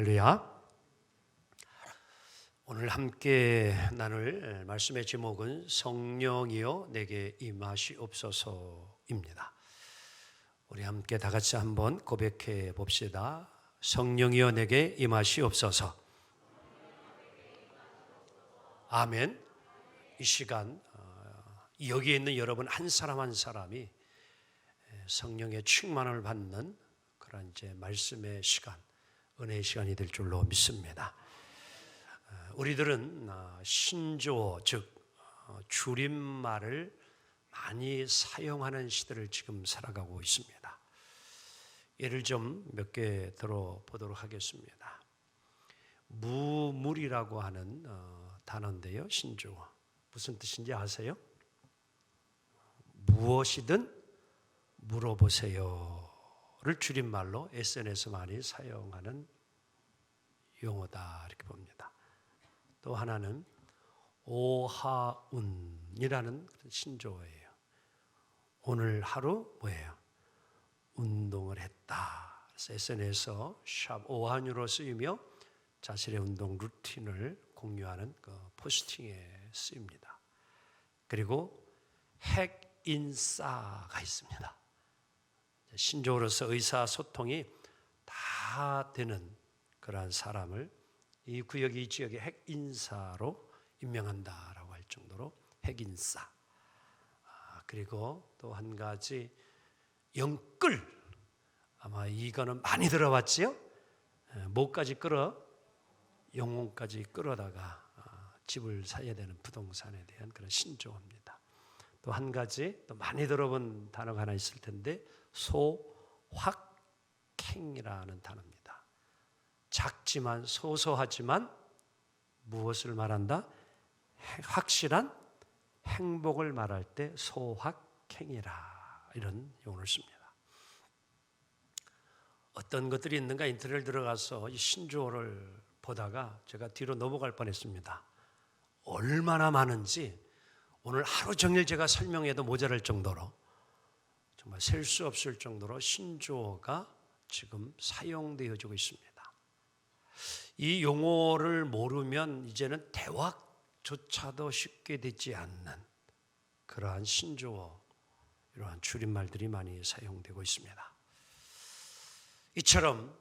할렐루야. 오늘 함께 나눌 말씀의 제목은 성령이여 내게 임하시옵소서입니다. 우리 함께 다 같이 한번 고백해 봅시다. 성령이여 내게 임하시옵소서. 아멘. 이 시간 여기에 있는 여러분 한 사람 한 사람이 성령의 충만을 받는 그런 이제 말씀의 시간, 은혜의 시간이 될 줄로 믿습니다. 우리들은 신조어, 즉 줄임말을 많이 사용하는 시대를 지금 살아가고 있습니다. 예를 좀 몇 개 들어보도록 하겠습니다. 무물이라고 하는 단어인데요, 신조어. 무슨 뜻인지 아세요? 무엇이든 물어보세요를 줄임말로 SNS 많이 사용하는 용어다 이렇게 봅니다. 또 하나는 오하운이라는 신조어예요. 오늘 하루 뭐예요? 운동을 했다. 그래서 SNS에서 샵 오하운으로 쓰이며 자신의 운동 루틴을 공유하는 그 포스팅에 쓰입니다. 그리고 핵인싸가 있습니다. 신조어로서 의사소통이 다 되는 그러한 사람을 이 구역, 이 지역의 핵인사로 임명한다라고 할 정도로 핵인싸. 그리고 또 한 가지 영끌. 아마 이거는 많이 들어봤지요? 뭐까지 끌어? 영혼까지 끌어다가 집을 사야 되는 부동산에 대한 그런 신조어입니다. 또 한 가지 또 많이 들어본 단어가 하나 있을 텐데 소확행이라는 단어입니다. 작지만 소소하지만 무엇을 말한다? 확실한 행복을 말할 때 소확행이라 이런 용어를 씁니다. 어떤 것들이 있는가 인터넷에 들어가서 이 신조어를 보다가 제가 뒤로 넘어갈 뻔했습니다. 얼마나 많은지 오늘 하루 종일 제가 설명해도 모자랄 정도로 정말 셀 수 없을 정도로 신조어가 지금 사용되어지고 있습니다. 이 용어를 모르면 이제는 대화조차도 쉽게 되지 않는 그러한 신조어, 이러한 줄임말들이 많이 사용되고 있습니다. 이처럼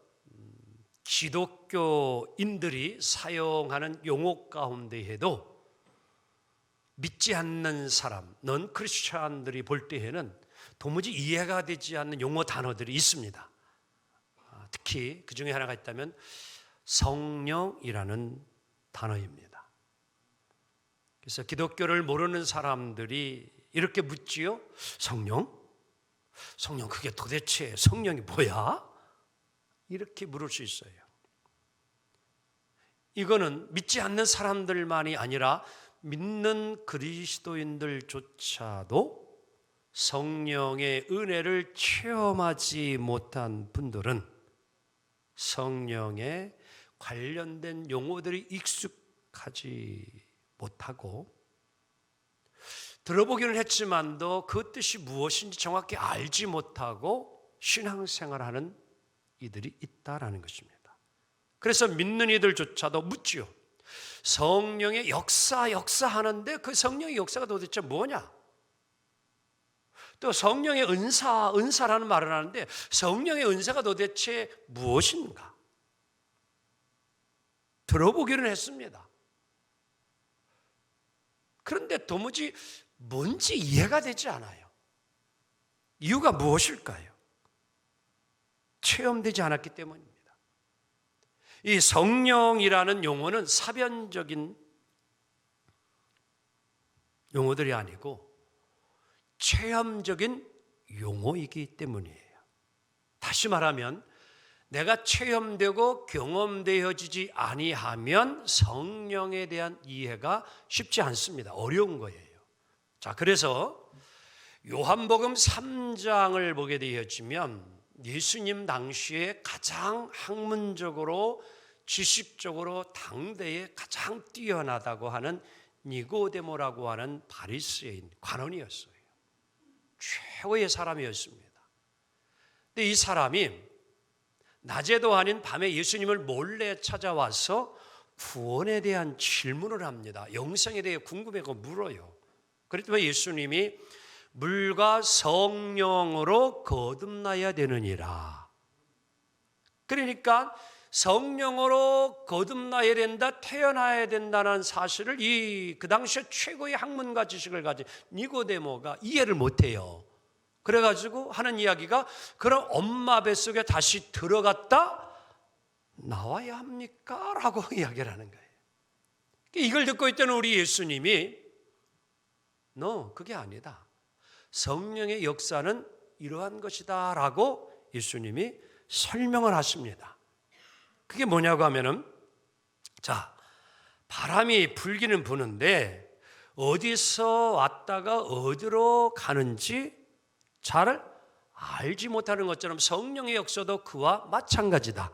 기독교인들이 사용하는 용어 가운데에도 믿지 않는 사람, 넌 크리스찬들이 볼 때에는 도무지 이해가 되지 않는 용어 단어들이 있습니다. 특히 그 중에 하나가 있다면 성령이라는 단어입니다. 그래서 기독교를 모르는 사람들이 이렇게 묻지요. 성령? 성령 그게 도대체 성령이 뭐야? 이렇게 물을 수 있어요. 이거는 믿지 않는 사람들만이 아니라 믿는 그리스도인들조차도 성령의 은혜를 체험하지 못한 분들은 성령에 관련된 용어들이 익숙하지 못하고 들어보기는 했지만도 그 뜻이 무엇인지 정확히 알지 못하고 신앙생활하는 이들이 있다라는 것입니다. 그래서 믿는 이들조차도 묻지요. 성령의 역사하는데 그 성령의 역사가 도대체 뭐냐? 또 성령의 은사라는 말을 하는데 성령의 은사가 도대체 무엇인가? 들어보기는 했습니다. 그런데 도무지 뭔지 이해가 되지 않아요. 이유가 무엇일까요? 체험되지 않았기 때문입니다. 이 성령이라는 용어는 사변적인 용어들이 아니고 체험적인 용어이기 때문이에요. 다시 말하면 내가 체험되고 경험되어지지 아니하면 성령에 대한 이해가 쉽지 않습니다. 어려운 거예요. 자, 그래서 요한복음 3장을 보게 되어지면 예수님 당시에 가장 학문적으로 지식적으로 당대에 가장 뛰어나다고 하는 니고데모라고 하는 바리새인 관원이었어요. 최고의 사람이었습니다. 근데 이 사람이 낮에도 아닌 밤에 예수님을 몰래 찾아와서 구원에 대한 질문을 합니다. 영생에 대해 궁금해하고 물어요. 그랬더니 예수님이 물과 성령으로 거듭나야 되느니라. 그러니까 성령으로 거듭나야 된다, 태어나야 된다는 사실을 그 당시에 최고의 학문과 지식을 가진 니고데모가 이해를 못해요. 그래가지고 하는 이야기가, 그럼 엄마 뱃속에 다시 들어갔다 나와야 합니까? 라고 이야기를 하는 거예요. 이걸 듣고 있던 우리 예수님이 그게 아니다, 성령의 역사는 이러한 것이다 라고 예수님이 설명을 하십니다. 그게 뭐냐고 하면은, 자, 바람이 불기는 부는데 어디서 왔다가 어디로 가는지 잘 알지 못하는 것처럼 성령의 역사도 그와 마찬가지다.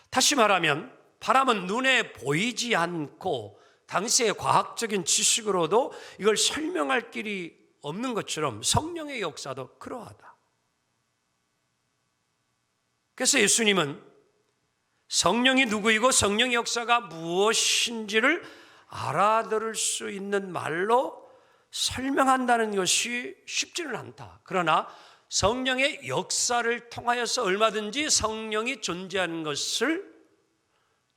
다시 말하면 바람은 눈에 보이지 않고 당시의 과학적인 지식으로도 이걸 설명할 길이 없는 것처럼 성령의 역사도 그러하다. 그래서 예수님은 성령이 누구이고 성령의 역사가 무엇인지를 알아들을 수 있는 말로 설명한다는 것이 쉽지는 않다. 그러나 성령의 역사를 통하여서 얼마든지 성령이 존재하는 것을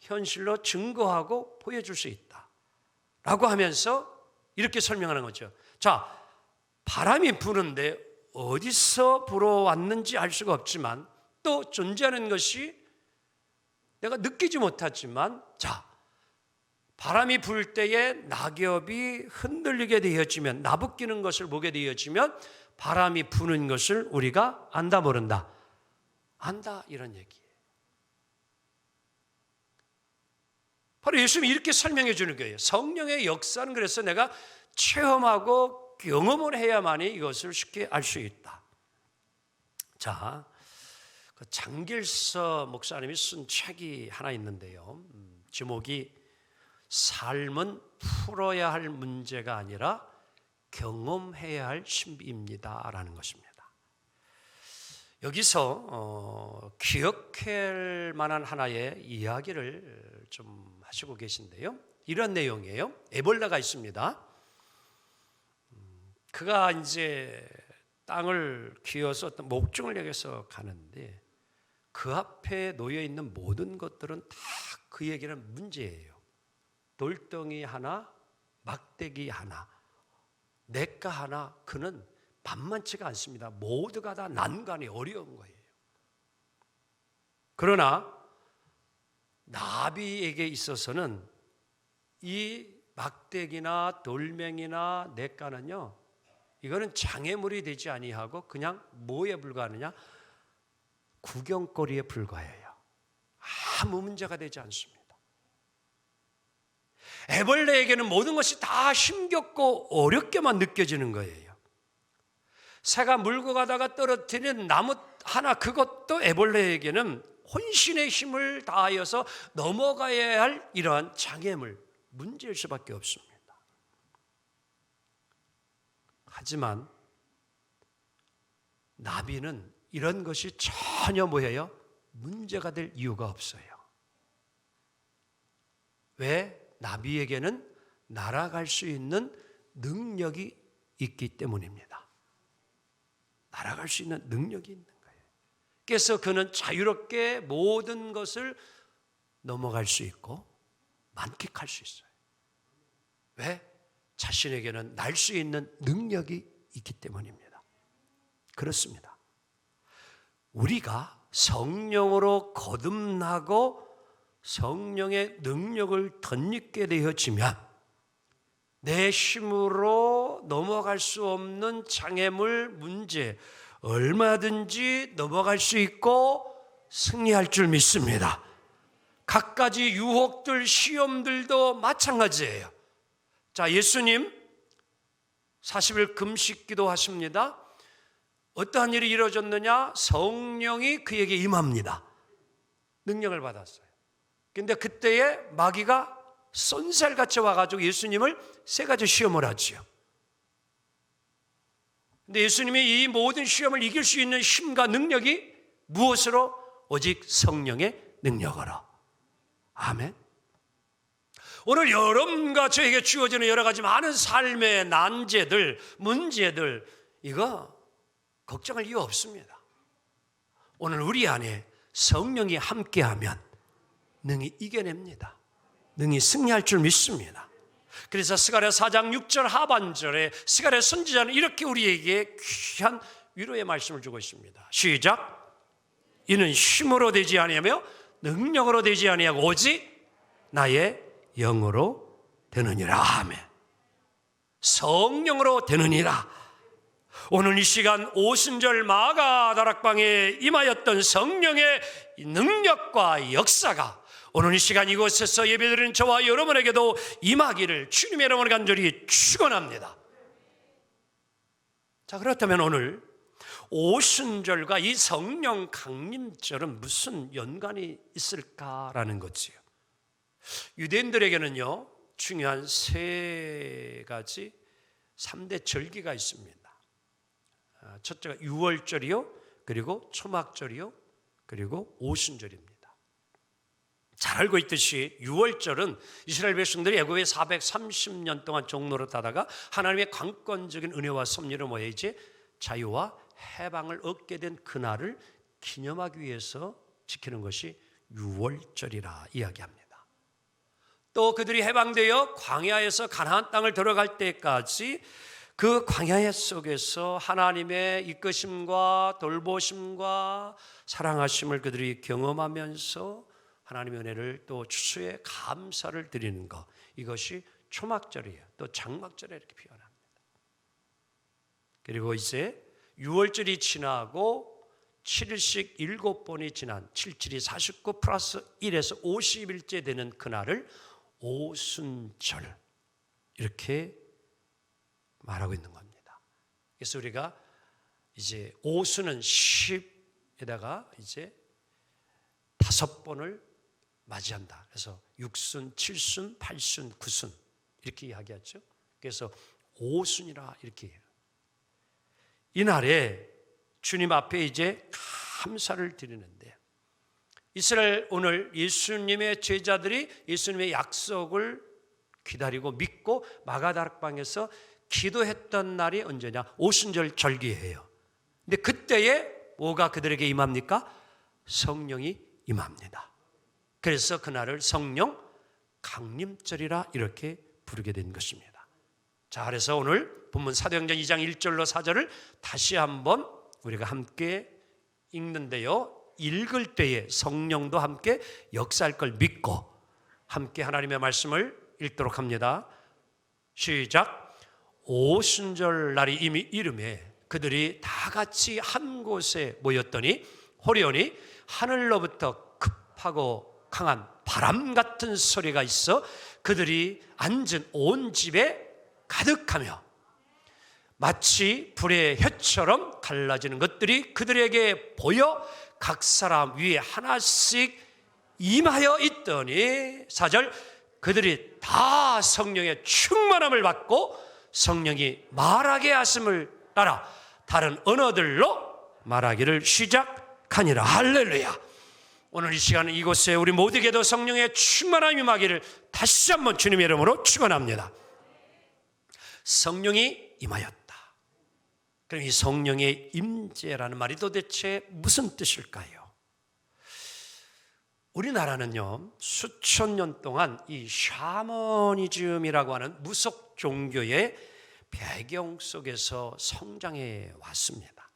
현실로 증거하고 보여줄 수 있다 라고 하면서 이렇게 설명하는 거죠. 자, 바람이 부는데 어디서 불어왔는지 알 수가 없지만 또 존재하는 것이 내가 느끼지 못하지만, 자, 바람이 불 때에 낙엽이 흔들리게 되어지면, 나부끼는 것을 보게 되어지면 바람이 부는 것을 우리가 안다 모른다? 안다, 이런 얘기예요. 바로 예수님이 이렇게 설명해 주는 거예요. 성령의 역사는 그래서 내가 체험하고 경험을 해야만이 이것을 쉽게 알 수 있다. 자, 장길서 목사님이 쓴 책이 하나 있는데요. 제목이 삶은 풀어야 할 문제가 아니라 경험해야 할 신비입니다 라는 것입니다. 여기서 기억할 만한 하나의 이야기를 좀 하시고 계신데요. 이런 내용이에요. 에볼라가 있습니다. 그가 이제 땅을 기어서 어떤 목적을 향해서 가는데 그 앞에 놓여 있는 모든 것들은 다 그에게는 문제예요. 돌덩이 하나, 막대기 하나, 냇가 하나, 그는 만만치가 않습니다. 모두가 다 난관이 어려운 거예요. 그러나 나비에게 있어서는 이 막대기나 돌멩이나 냇가는요, 이거는 장애물이 되지 아니하고 그냥 뭐에 불과하느냐? 구경거리에 불과해요. 아무 문제가 되지 않습니다. 애벌레에게는 모든 것이 다 힘겹고 어렵게만 느껴지는 거예요. 새가 물고 가다가 떨어뜨리는 나무 하나, 그것도 애벌레에게는 혼신의 힘을 다하여서 넘어가야 할 이러한 장애물, 문제일 수밖에 없습니다. 하지만 나비는 이런 것이 전혀 뭐예요? 문제가 될 이유가 없어요. 왜? 나비에게는 날아갈 수 있는 능력이 있기 때문입니다. 날아갈 수 있는 능력이 있는 거예요. 그래서 그는 자유롭게 모든 것을 넘어갈 수 있고 만끽할 수 있어요. 왜? 자신에게는 날 수 있는 능력이 있기 때문입니다. 그렇습니다. 우리가 성령으로 거듭나고 성령의 능력을 덧입게 되어지면 내 힘으로 넘어갈 수 없는 장애물, 문제 얼마든지 넘어갈 수 있고 승리할 줄 믿습니다. 갖가지 유혹들, 시험들도 마찬가지예요. 자, 예수님 40일 금식 기도하십니다. 어떠한 일이 이루어졌느냐? 성령이 그에게 임합니다. 능력을 받았어요. 근데 그때에 마귀가 쏜살같이 와가지고 예수님을 세 가지 시험을 하지요. 근데 예수님이 이 모든 시험을 이길 수 있는 힘과 능력이 무엇으로? 오직 성령의 능력으로. 아멘. 오늘 여러분과 저에게 주어지는 여러 가지 많은 삶의 난제들, 문제들, 이거 걱정할 이유 없습니다. 오늘 우리 안에 성령이 함께하면 능히 이겨냅니다. 능히 승리할 줄 믿습니다. 그래서 스가랴 4장 6절 하반절에 스가랴 선지자는 이렇게 우리에게 귀한 위로의 말씀을 주고 있습니다. 시작. 이는 힘으로 되지 아니하며 능력으로 되지 아니하고 오직 나의 영으로 되느니라. 아멘. 성령으로 되느니라. 오늘 이 시간 오순절 마가 다락방에 임하였던 성령의 능력과 역사가 오늘 이 시간 이곳에서 예배드리는 저와 여러분에게도 임하기를 주님의 이름으로 간절히 축원합니다. 자, 그렇다면 오늘 오순절과 이 성령 강림절은 무슨 연관이 있을까라는 거지요. 유대인들에게는요, 중요한 세 가지 3대 절기가 있습니다. 첫째가 유월절이요, 그리고 초막절이요, 그리고 오순절입니다. 잘 알고 있듯이 유월절은 이스라엘 백성들이 애굽에 430년 동안 종노릇하다가 하나님의 강권적인 은혜와 섭리로 모여 이제 자유와 해방을 얻게 된 그날을 기념하기 위해서 지키는 것이 유월절이라 이야기합니다. 또 그들이 해방되어 광야에서 가나안 땅을 들어갈 때까지 그 광야 속에서 하나님의 이끄심과 돌보심과 사랑하심을 그들이 경험하면서 하나님의 은혜를 또 추수에 감사를 드리는 것, 이것이 초막절이에요. 또 장막절에 이렇게 표현합니다. 그리고 이제 6월절이 지나고 7일씩 7번이 지난 77이 49 플러스 1에서 50일째 되는 그날을 오순절 이렇게 말하고 있는 겁니다. 그래서 우리가 이제 오순은 10에다가 이제 5번을 맞이한다. 그래서 6순, 7순, 8순, 9순 이렇게 이야기하죠. 그래서 오순이라 이렇게 해요. 이날에 주님 앞에 이제 감사를 드리는데 이스라엘 오늘 예수님의 제자들이 예수님의 약속을 기다리고 믿고 마가다락방에서 기도했던 날이 언제냐? 오순절 절기예요. 근데 그때에 뭐가 그들에게 임합니까? 성령이 임합니다. 그래서 그날을 성령 강림절이라 이렇게 부르게 된 것입니다. 자, 그래서 오늘 본문 사도행전 2장 1절로 4절을 다시 한번 우리가 함께 읽는데요. 읽을 때에 성령도 함께 역사할 걸 믿고 함께 하나님의 말씀을 읽도록 합니다. 시작. 오순절 날이 이미 이름에 그들이 다 같이 한 곳에 모였더니 호련히 하늘로부터 급하고 강한 바람 같은 소리가 있어 그들이 앉은 온 집에 가득하며 마치 불의 혀처럼 갈라지는 것들이 그들에게 보여 각 사람 위에 하나씩 임하여 있더니 4절 그들이 다 성령의 충만함을 받고 성령이 말하게 하심을 따라 다른 언어들로 말하기를 시작하니라. 할렐루야. 오늘 이 시간은 이곳에 우리 모두에게도 성령의 충만함이 임하기를 다시 한번 주님의 이름으로 축원합니다. 성령이 임하였다. 그럼 이 성령의 임재라는 말이 도대체 무슨 뜻일까요? 우리나라는요, 수천 년 동안 이 샤머니즘이라고 하는 무속 종교의 배경 속에서 성장해 왔습니다.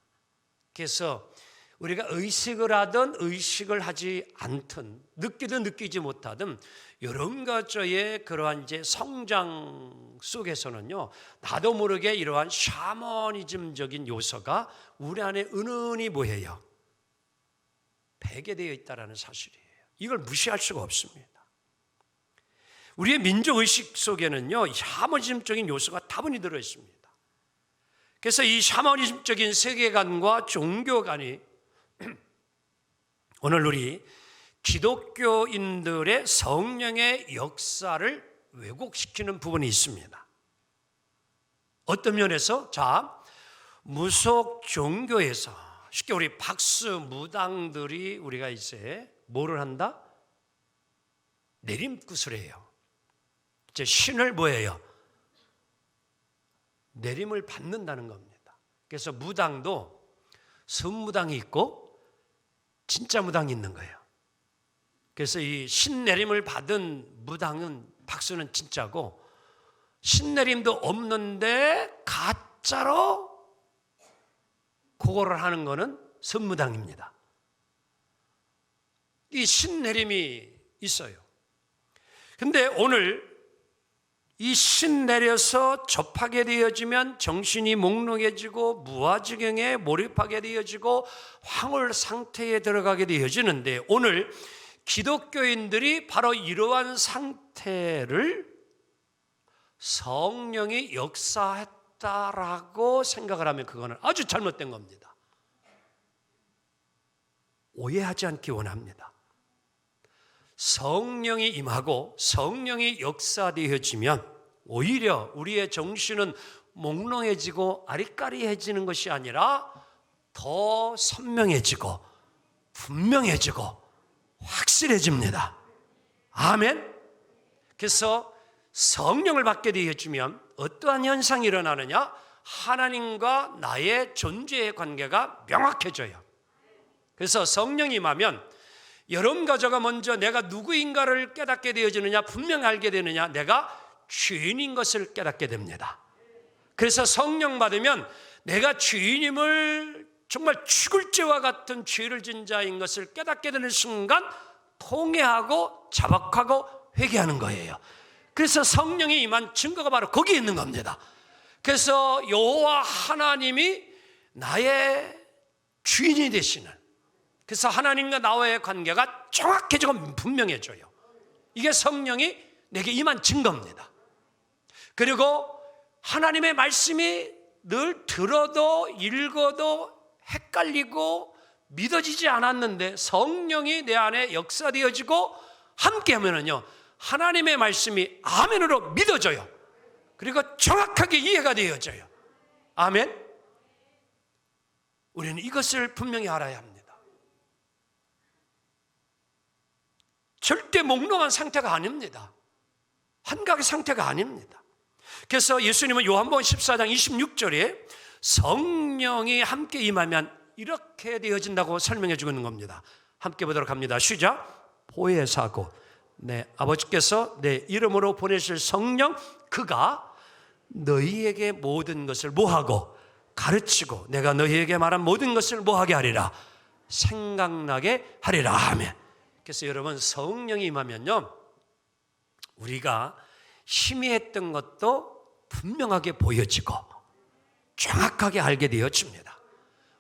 그래서 우리가 의식을 하든 의식을 하지 않든 느끼든 느끼지 못하든 이런 가지의 그러한 이제 성장 속에서는요, 나도 모르게 이러한 샤머니즘적인 요소가 우리 안에 은은히 뭐예요? 배게되어 있다는 사실이에요. 이걸 무시할 수가 없습니다. 우리의 민족의식 속에는요, 샤머니즘적인 요소가 다분히 들어있습니다. 그래서 이 샤머니즘적인 세계관과 종교관이 오늘 우리 기독교인들의 성령의 역사를 왜곡시키는 부분이 있습니다. 어떤 면에서 자, 무속 종교에서 쉽게 우리 박수 무당들이 우리가 이제 뭐를 한다? 내림굿을 이제 신을 뭐예요? 내림을 받는다는 겁니다. 그래서 무당도 선무당이 있고 진짜 무당이 있는 거예요. 그래서 이 신내림을 받은 무당은 박수는 진짜고, 신내림도 없는데 가짜로 그거를 하는 거는 선무당입니다. 이 신내림이 있어요. 근데 오늘 이 신 내려서 접하게 되어지면 정신이 몽롱해지고 무아지경에 몰입하게 되어지고 황홀 상태에 들어가게 되어지는데, 오늘 기독교인들이 바로 이러한 상태를 성령이 역사했다라고 생각을 하면 그거는 아주 잘못된 겁니다. 오해하지 않기 원합니다. 성령이 임하고 성령이 역사되어지면 오히려 우리의 정신은 몽롱해지고 아리까리해지는 것이 아니라 더 선명해지고 분명해지고 확실해집니다. 아멘. 그래서 성령을 받게 되어지면 어떠한 현상이 일어나느냐? 하나님과 나의 존재의 관계가 명확해져요. 그래서 성령이 임하면 여러분과 저가 먼저 내가 누구인가를 깨닫게 되어지느냐? 분명히 알게 되느냐? 내가 죄인인 것을 깨닫게 됩니다. 그래서 성령 받으면 내가 죄인임을, 정말 죽을 죄와 같은 죄를 진 자인 것을 깨닫게 되는 순간 통회하고 자박하고 회개하는 거예요. 그래서 성령이 임한 증거가 바로 거기에 있는 겁니다. 그래서 여호와 하나님이 나의 주인이 되시는, 그래서 하나님과 나와의 관계가 정확해지고 분명해져요. 이게 성령이 내게 임한 증거입니다. 그리고 하나님의 말씀이 늘 들어도 읽어도 헷갈리고 믿어지지 않았는데 성령이 내 안에 역사되어지고 함께하면은요, 하나님의 말씀이 아멘으로 믿어져요. 그리고 정확하게 이해가 되어져요. 아멘. 우리는 이것을 분명히 알아야 합니다. 절대 몽롱한 상태가 아닙니다. 한각의 상태가 아닙니다. 그래서 예수님은 요한복음 14장 26절에 성령이 함께 임하면 이렇게 되어진다고 설명해 주고 있는 겁니다. 함께 보도록 합니다. 시작. 보혜사고 내 아버지께서 내 이름으로 보내실 성령, 그가 너희에게 모든 것을 뭐하고 가르치고 내가 너희에게 말한 모든 것을 뭐하게 하리라, 생각나게 하리라 하면. 그래서 여러분, 성령이 임하면요, 우리가 희미했던 것도 분명하게 보여지고 정확하게 알게 되어집니다.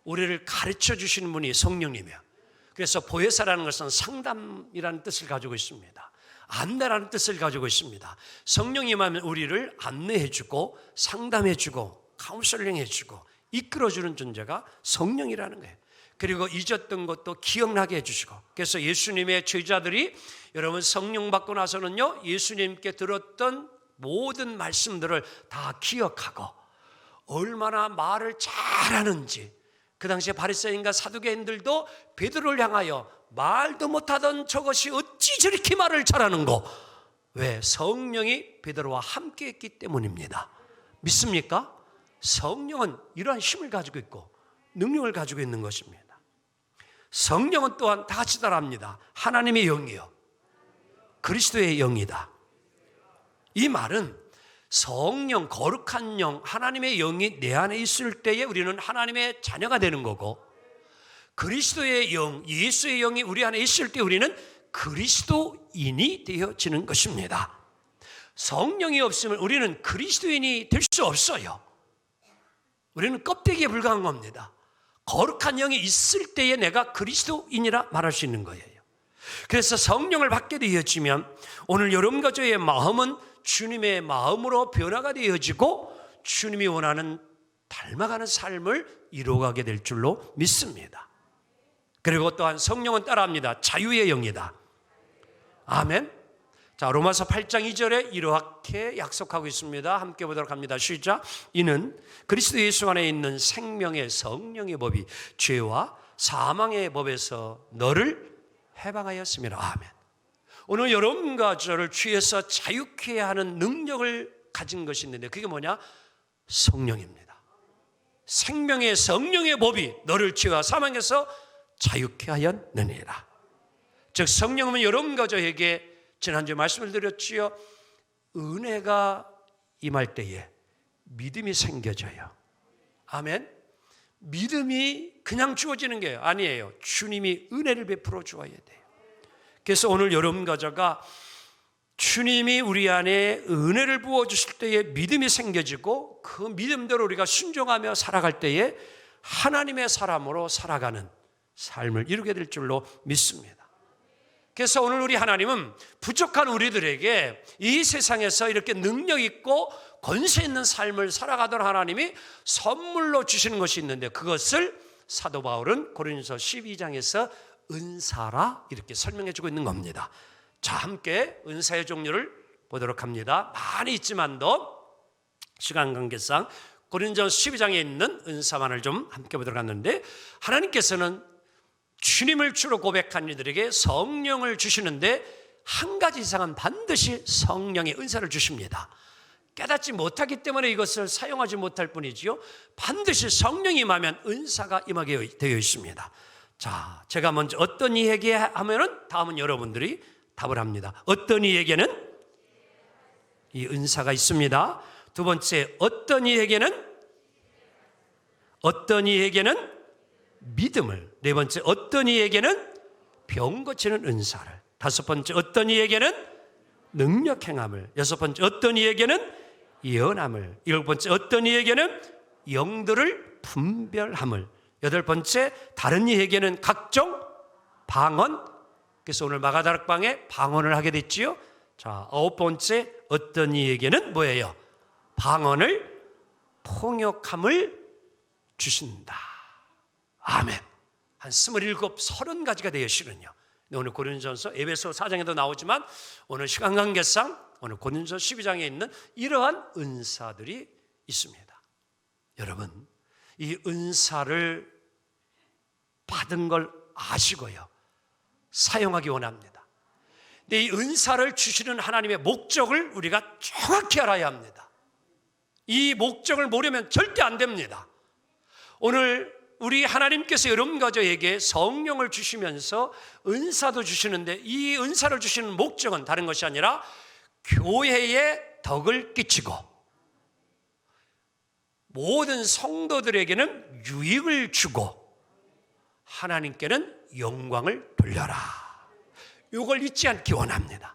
우리를 가르쳐 주시는 분이 성령님이에요. 그래서 보혜사라는 것은 상담이라는 뜻을 가지고 있습니다. 안내라는 뜻을 가지고 있습니다. 성령이 임하면 우리를 안내해주고 상담해주고 카운슬링해주고 이끌어주는 존재가 성령이라는 거예요. 그리고 잊었던 것도 기억나게 해주시고, 그래서 예수님의 제자들이 여러분 성령 받고 나서는요, 예수님께 들었던 모든 말씀들을 다 기억하고 얼마나 말을 잘하는지, 그 당시에 바리새인과 사두개인들도 베드로를 향하여 말도 못하던 저것이 어찌 저렇게 말을 잘하는고, 왜? 성령이 베드로와 함께 했기 때문입니다. 믿습니까? 성령은 이러한 힘을 가지고 있고 능력을 가지고 있는 것입니다. 성령은 또한 다 같이 따라합니다. 하나님의 영이요 그리스도의 영이다. 이 말은 성령, 거룩한 영, 하나님의 영이 내 안에 있을 때에 우리는 하나님의 자녀가 되는 거고, 그리스도의 영, 예수의 영이 우리 안에 있을 때 우리는 그리스도인이 되어지는 것입니다. 성령이 없으면 우리는 그리스도인이 될 수 없어요. 우리는 껍데기에 불과한 겁니다. 거룩한 영이 있을 때에 내가 그리스도인이라 말할 수 있는 거예요. 그래서 성령을 받게 되어지면 오늘 여러분과 저의 마음은 주님의 마음으로 변화가 되어지고 주님이 원하는 닮아가는 삶을 이루어가게 될 줄로 믿습니다. 그리고 또한 성령은 따라합니다. 자유의 영이다. 아멘. 자, 로마서 8장 2절에 이렇게 약속하고 있습니다. 함께 보도록 합니다. 시작. 이는 그리스도 예수 안에 있는 생명의 성령의 법이 죄와 사망의 법에서 너를 해방하였습니다. 아멘. 오늘 여러분과 저를 죄에서 자유케 하는 능력을 가진 것이 있는데 그게 뭐냐? 성령입니다. 생명의 성령의 법이 너를 죄와 사망에서 자유케 하였느니라. 즉 성령은 여러분과 저에게 지난주에 말씀을 드렸지요. 은혜가 임할 때에 믿음이 생겨져요. 아멘. 믿음이 그냥 주어지는 게 아니에요. 주님이 은혜를 베풀어 주어야 돼요. 그래서 오늘 여러분과 저가 주님이 우리 안에 은혜를 부어주실 때에 믿음이 생겨지고 그 믿음대로 우리가 순종하며 살아갈 때에 하나님의 사람으로 살아가는 삶을 이루게 될 줄로 믿습니다. 그래서 오늘 우리 하나님은 부족한 우리들에게 이 세상에서 이렇게 능력 있고 권세 있는 삶을 살아가던 하나님이 선물로 주시는 것이 있는데 그것을 사도 바울은 고린도서 12장에서 은사라 이렇게 설명해 주고 있는 겁니다. 자, 함께 은사의 종류를 보도록 합니다. 많이 있지만도 시간 관계상 고린도서 12장에 있는 은사만을 좀 함께 보도록 하는데 하나님께서는 주님을 주로 고백한 이들에게 성령을 주시는데 한 가지 이상은 반드시 성령의 은사를 주십니다. 깨닫지 못하기 때문에 이것을 사용하지 못할 뿐이지요. 반드시 성령이 임하면 은사가 임하게 되어 있습니다. 자, 제가 먼저 어떤 이에게 하면은 다음은 여러분들이 답을 합니다. 어떤 이에게는 이 은사가 있습니다. 두 번째, 어떤 이에게는 믿음을. 네 번째, 어떤 이에게는 병 고치는 은사를. 다섯 번째, 어떤 이에게는 능력 행함을. 여섯 번째, 어떤 이에게는 예언함을. 일곱 번째, 어떤 이에게는 영들을 분별함을. 여덟 번째, 다른 이에게는 각종 방언. 그래서 오늘 마가다락방에 방언을 하게 됐지요. 자, 아홉 번째, 어떤 이에게는 뭐예요? 방언을 통역함을 주신다. 아멘. 한 27, 30가지가 되어 실은요. 오늘 고린도전서 에베소 4장에도 나오지만 오늘 시간 관계상 오늘 고린도전서 12장에 있는 이러한 은사들이 있습니다. 여러분, 이 은사를 받은 걸 아시고요. 사용하기 원합니다. 근데 이 은사를 주시는 하나님의 목적을 우리가 정확히 알아야 합니다. 이 목적을 모르면 절대 안 됩니다. 오늘 우리 하나님께서 여러분과 저에게 성령을 주시면서 은사도 주시는데 이 은사를 주시는 목적은 다른 것이 아니라 교회에 덕을 끼치고 모든 성도들에게는 유익을 주고 하나님께는 영광을 돌려라. 이걸 잊지 않기 원합니다.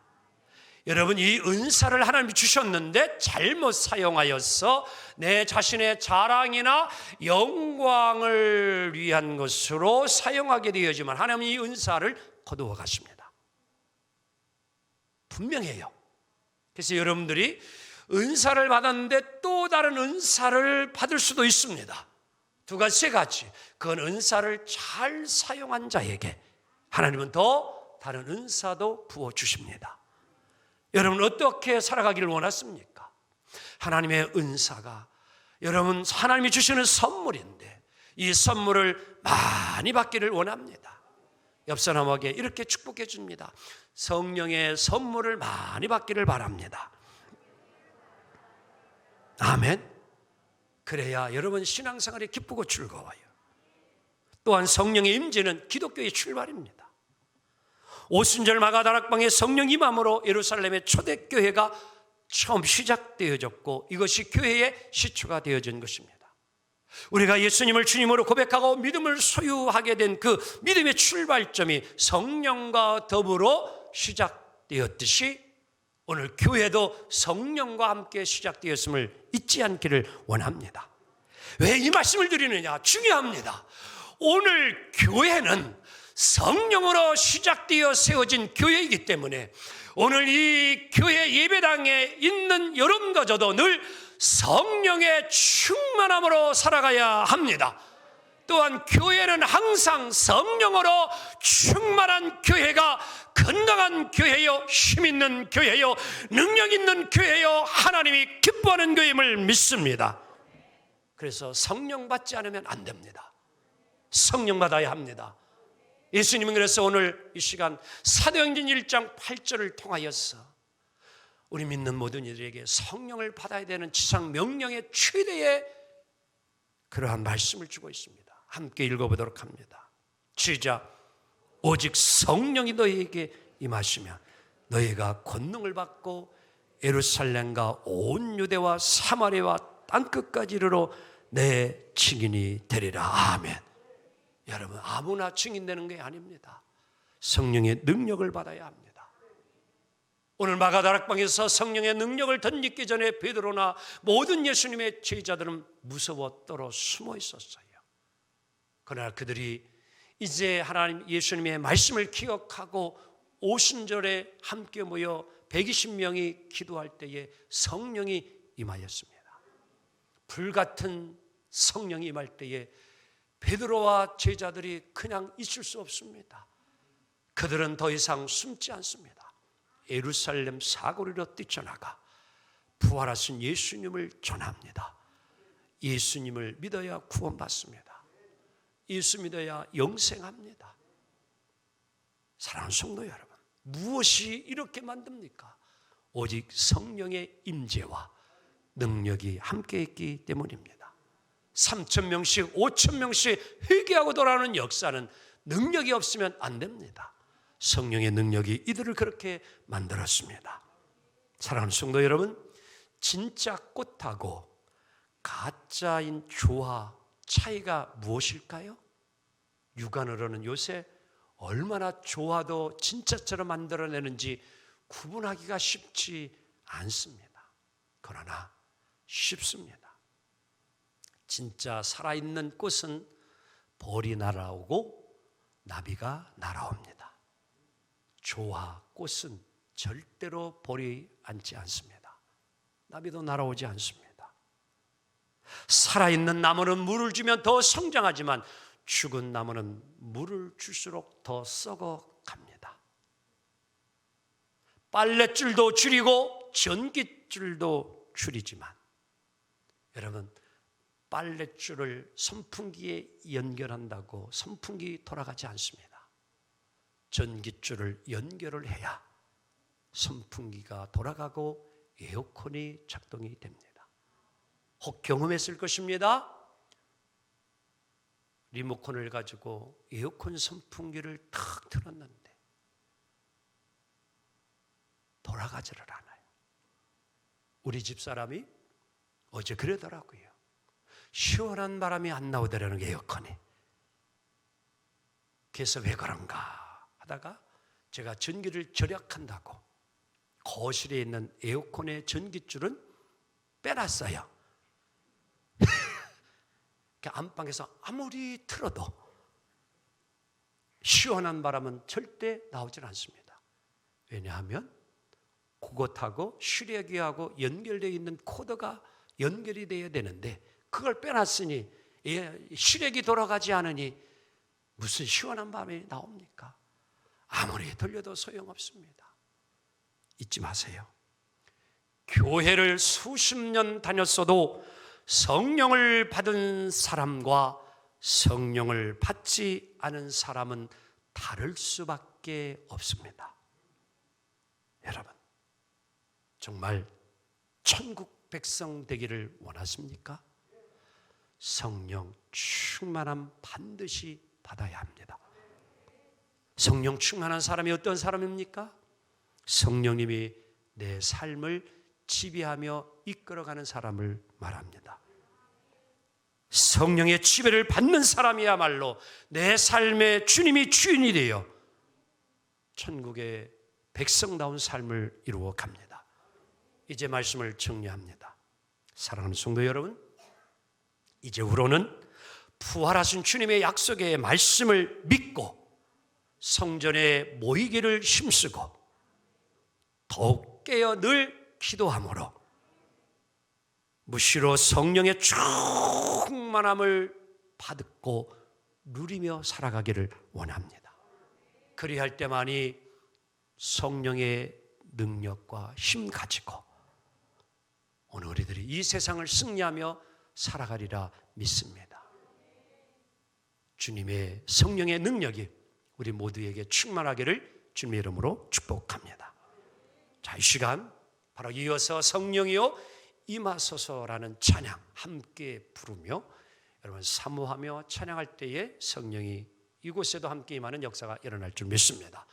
여러분, 이 은사를 하나님이 주셨는데 잘못 사용하여서 내 자신의 자랑이나 영광을 위한 것으로 사용하게 되어지만 하나님이 이 은사를 거두어 가십니다. 분명해요. 그래서 여러분들이 은사를 받았는데 또 다른 은사를 받을 수도 있습니다. 두 가지, 세 가지. 그건 은사를 잘 사용한 자에게 하나님은 더 다른 은사도 부어주십니다. 여러분, 어떻게 살아가기를 원하십니까? 하나님의 은사가 여러분 하나님이 주시는 선물인데 이 선물을 많이 받기를 원합니다. 옆 사람에게 이렇게 축복해 줍니다. 성령의 선물을 많이 받기를 바랍니다. 아멘. 그래야 여러분 신앙생활이 기쁘고 즐거워요. 또한 성령의 임재는 기독교의 출발입니다. 오순절 마가다락방에 성령 임함으로 예루살렘의 초대교회가 처음 시작되어졌고 이것이 교회의 시초가 되어진 것입니다. 우리가 예수님을 주님으로 고백하고 믿음을 소유하게 된 그 믿음의 출발점이 성령과 더불어 시작되었듯이 오늘 교회도 성령과 함께 시작되었음을 잊지 않기를 원합니다. 왜 이 말씀을 드리느냐? 중요합니다. 오늘 교회는 성령으로 시작되어 세워진 교회이기 때문에 오늘 이 교회 예배당에 있는 여러분과 저도 늘 성령의 충만함으로 살아가야 합니다. 또한 교회는 항상 성령으로 충만한 교회가 건강한 교회요, 힘있는 교회요, 능력 있는 교회요, 하나님이 기뻐하는 교회임을 믿습니다. 그래서 성령 받지 않으면 안 됩니다. 성령 받아야 합니다. 예수님은 그래서 오늘 이 시간 사도행전 1장 8절을 통하여서 우리 믿는 모든 이들에게 성령을 받아야 되는 지상 명령의 최대의 그러한 말씀을 주고 있습니다. 함께 읽어보도록 합니다. 시작. 오직 성령이 너희에게 임하시면 너희가 권능을 받고 예루살렘과 온 유대와 사마리아와 땅끝까지 이르러 내 증인이 되리라. 아멘. 여러분, 아무나 증인되는 게 아닙니다. 성령의 능력을 받아야 합니다. 오늘 마가다락방에서 성령의 능력을 덧입기 전에 베드로나 모든 예수님의 제자들은 무서워 떨어 숨어 있었어요. 그러나 그들이 이제 하나님 예수님의 말씀을 기억하고 오순절에 함께 모여 120명이 기도할 때에 성령이 임하였습니다. 불같은 성령이 임할 때에 베드로와 제자들이 그냥 있을 수 없습니다. 그들은 더 이상 숨지 않습니다. 예루살렘 사거리로 뛰쳐나가 부활하신 예수님을 전합니다. 예수님을 믿어야 구원받습니다. 예수 믿어야 영생합니다. 사랑하는 성도 여러분, 무엇이 이렇게 만듭니까? 오직 성령의 임재와 능력이 함께 있기 때문입니다. 3,000명씩 5,000명씩 회개하고 돌아오는 역사는 능력이 없으면 안 됩니다. 성령의 능력이 이들을 그렇게 만들었습니다. 사랑하는 성도 여러분, 진짜 꽃하고 가짜인 조화 차이가 무엇일까요? 육안으로는 요새 얼마나 조화도 진짜처럼 만들어내는지 구분하기가 쉽지 않습니다. 그러나 쉽습니다. 진짜 살아있는 꽃은 벌이 날아오고 나비가 날아옵니다. 조화 꽃은 절대로 벌이 앉지 않습니다. 나비도 날아오지 않습니다. 살아있는 나무는 물을 주면 더 성장하지만 죽은 나무는 물을 줄수록 더 썩어갑니다. 빨랫줄도 줄이고 전깃줄도 줄이지만 여러분, 빨랫줄을 선풍기에 연결한다고 선풍기 돌아가지 않습니다. 전깃줄을 연결을 해야 선풍기가 돌아가고 에어컨이 작동이 됩니다. 혹 경험했을 것입니다. 리모컨을 가지고 에어컨 선풍기를 탁 틀었는데 돌아가지를 않아요. 우리 집사람이 어제 그러더라고요. 시원한 바람이 안 나오더라는 게 에어컨이. 그래서 왜 그런가 하다가 제가 전기를 절약한다고 거실에 있는 에어컨의 전기줄은 빼놨어요. 안방에서 아무리 틀어도 시원한 바람은 절대 나오질 않습니다. 왜냐하면 그것하고 슈레기하고 연결되어 있는 코드가 연결이 되어야 되는데 그걸 빼놨으니 슈렉이 돌아가지 않으니 무슨 시원한 바람이 나옵니까? 아무리 돌려도 소용없습니다. 잊지 마세요. 교회를 수십 년 다녔어도 성령을 받은 사람과 성령을 받지 않은 사람은 다를 수밖에 없습니다. 여러분, 정말 천국 백성 되기를 원하십니까? 성령 충만함 반드시 받아야 합니다. 성령 충만한 사람이 어떤 사람입니까? 성령님이 내 삶을 지배하며 이끌어가는 사람을 말합니다. 성령의 지배를 받는 사람이야말로 내 삶의 주님이 주인이 되어 천국의 백성다운 삶을 이루어 갑니다. 이제 말씀을 정리합니다. 사랑하는 성도 여러분, 이제후로는 부활하신 주님의 약속의 말씀을 믿고 성전에 모이기를 힘쓰고 더욱 깨어 늘 기도함으로 무시로 성령의 충만함을 받고 누리며 살아가기를 원합니다. 그리할 때만이 성령의 능력과 힘 가지고 오늘 우리들이 이 세상을 승리하며 살아가리라 믿습니다. 주님의 성령의 능력이 우리 모두에게 충만하기를 주님의 이름으로 축복합니다. 자, 이 시간 바로 이어서 성령이여 임하소서라는 찬양 함께 부르며 여러분 사모하며 찬양할 때에 성령이 이곳에도 함께 임하는 역사가 일어날 줄 믿습니다.